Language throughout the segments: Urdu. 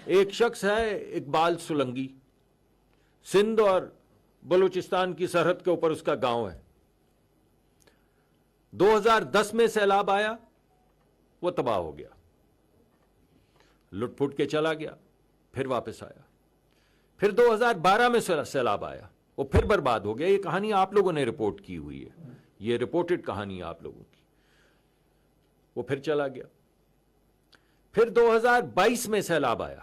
ایک شخص ہے اقبال سولنگی، سندھ اور بلوچستان کی سرحد کے اوپر اس کا گاؤں ہے۔ 2010 میں سیلاب آیا، وہ تباہ ہو گیا، لٹ پٹ کے چلا گیا، پھر واپس آیا۔ پھر 2012 میں سیلاب آیا، وہ پھر برباد ہو گیا۔ یہ کہانی آپ لوگوں نے رپورٹ کی ہوئی ہے، یہ رپورٹڈ کہانی ہے آپ لوگوں کی۔ وہ پھر چلا گیا۔ پھر 2022 میں سیلاب آیا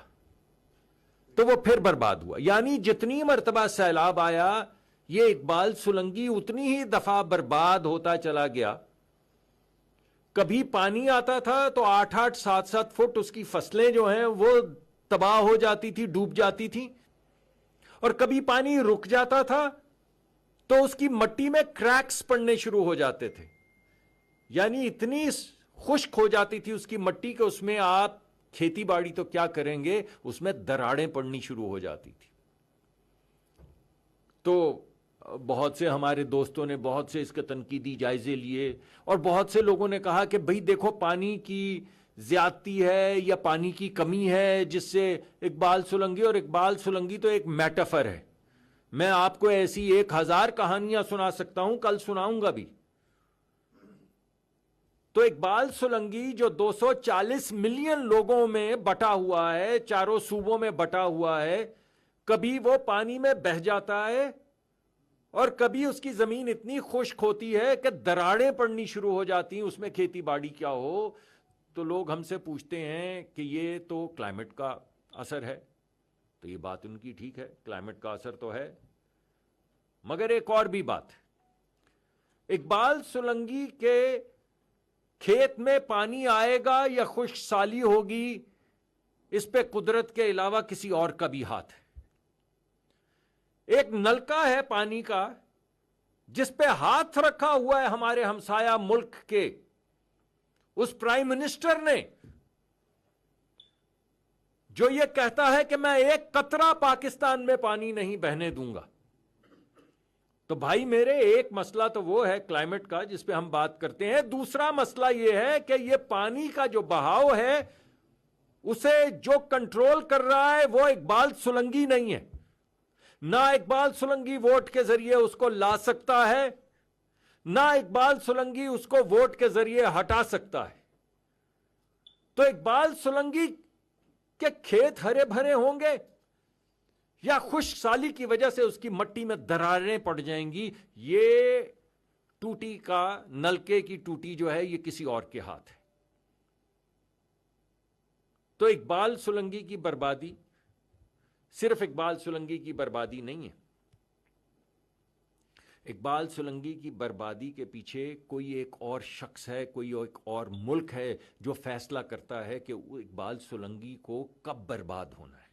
تو وہ پھر برباد ہوا۔ یعنی جتنی مرتبہ سیلاب آیا، یہ اقبال سولنگی اتنی ہی دفعہ برباد ہوتا چلا گیا۔ کبھی پانی آتا تھا تو 8-8 7-7 فٹ اس کی فصلیں جو ہیں وہ تباہ ہو جاتی تھی، ڈوب جاتی تھی، اور کبھی پانی رک جاتا تھا تو اس کی مٹی میں کریکس پڑنے شروع ہو جاتے تھے۔ یعنی اتنی خشک ہو جاتی تھی اس کی مٹی کہ اس میں آپ کھیتی باڑی تو کیا کریں گے، اس میں دراڑیں پڑنی شروع ہو جاتی تھی۔ تو بہت سے ہمارے دوستوں نے بہت سے اس کے تنقیدی جائزے لیے، اور بہت سے لوگوں نے کہا کہ بھئی دیکھو پانی کی زیادتی ہے یا پانی کی کمی ہے، جس سے اقبال سولنگی، اور اقبال سولنگی تو ایک میٹافر ہے۔ میں آپ کو ایسی 1000 کہانیاں سنا سکتا ہوں، کل سناؤں گا بھی۔ تو اقبال سولنگی جو 240 ملین لوگوں میں بٹا ہوا ہے، چاروں صوبوں میں بٹا ہوا ہے، کبھی وہ پانی میں بہہ جاتا ہے اور کبھی اس کی زمین اتنی خشک ہوتی ہے کہ دراڑیں پڑنی شروع ہو جاتی ہیں، اس میں کھیتی باڑی کیا ہو۔ تو لوگ ہم سے پوچھتے ہیں کہ یہ تو کلائمیٹ کا اثر ہے، تو یہ بات ان کی ٹھیک ہے، کلائمیٹ کا اثر تو ہے، مگر ایک اور بھی بات ہے۔ اقبال سولنگی کے کھیت میں پانی آئے گا یا خشک سالی ہوگی، اس پہ قدرت کے علاوہ کسی اور کا بھی ہاتھ ہے۔ ایک نلکا ہے پانی کا جس پہ ہاتھ رکھا ہوا ہے ہمارے ہمسایہ ملک کے اس پرائم منسٹر نے، جو یہ کہتا ہے کہ میں ایک قطرہ پاکستان میں پانی نہیں بہنے دوں گا۔ تو بھائی میرے، ایک مسئلہ تو وہ ہے کلائمیٹ کا جس پہ ہم بات کرتے ہیں، دوسرا مسئلہ یہ ہے کہ یہ پانی کا جو بہاؤ ہے اسے جو کنٹرول کر رہا ہے وہ اقبال سولنگی نہیں ہے۔ نہ اقبال سولنگی ووٹ کے ذریعے اس کو لا سکتا ہے، نہ اقبال سولنگی اس کو ووٹ کے ذریعے ہٹا سکتا ہے۔ تو اقبال سولنگی کے کھیت ہرے بھرے ہوں گے یا خشک سالی کی وجہ سے اس کی مٹی میں دراڑیں پڑ جائیں گی، یہ ٹوٹی کا، نلکے کی ٹوٹی جو ہے، یہ کسی اور کے ہاتھ ہے۔ تو اقبال سولنگی کی بربادی صرف اقبال سولنگی کی بربادی نہیں ہے۔ اقبال سولنگی کی بربادی کے پیچھے کوئی ایک اور شخص ہے، کوئی ایک اور ملک ہے جو فیصلہ کرتا ہے کہ وہ اقبال سولنگی کو کب برباد ہونا ہے،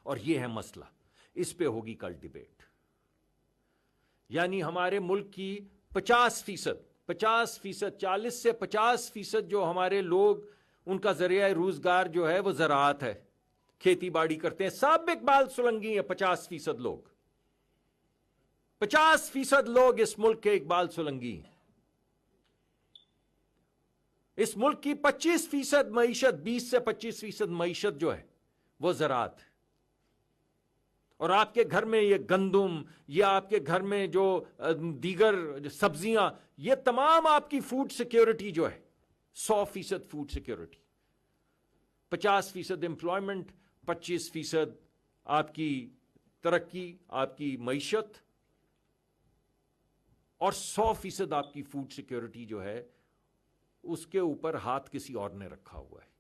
اور یہ ہے مسئلہ۔ اس پہ ہوگی کل ڈیبیٹ۔ یعنی ہمارے ملک کی 50%، 40 سے 50% جو ہمارے لوگ، ان کا ذریعہ روزگار جو ہے وہ زراعت ہے، کھیتی باڑی کرتے ہیں، سب اقبال سولنگی ہیں۔ 50% لوگ، 50% لوگ اس ملک کے اقبال سولنگی ہیں۔ اس ملک کی 25% معیشت، 20 سے 25% معیشت جو ہے وہ زراعت ہے۔ اور آپ کے گھر میں یہ گندم یا آپ کے گھر میں جو دیگر سبزیاں، یہ تمام آپ کی فوڈ سیکیورٹی جو ہے 100% فوڈ سیکیورٹی، 50% امپلائمنٹ، 25% آپ کی ترقی، آپ کی معیشت، اور 100% آپ کی فوڈ سیکیورٹی جو ہے اس کے اوپر ہاتھ کسی اور نے رکھا ہوا ہے۔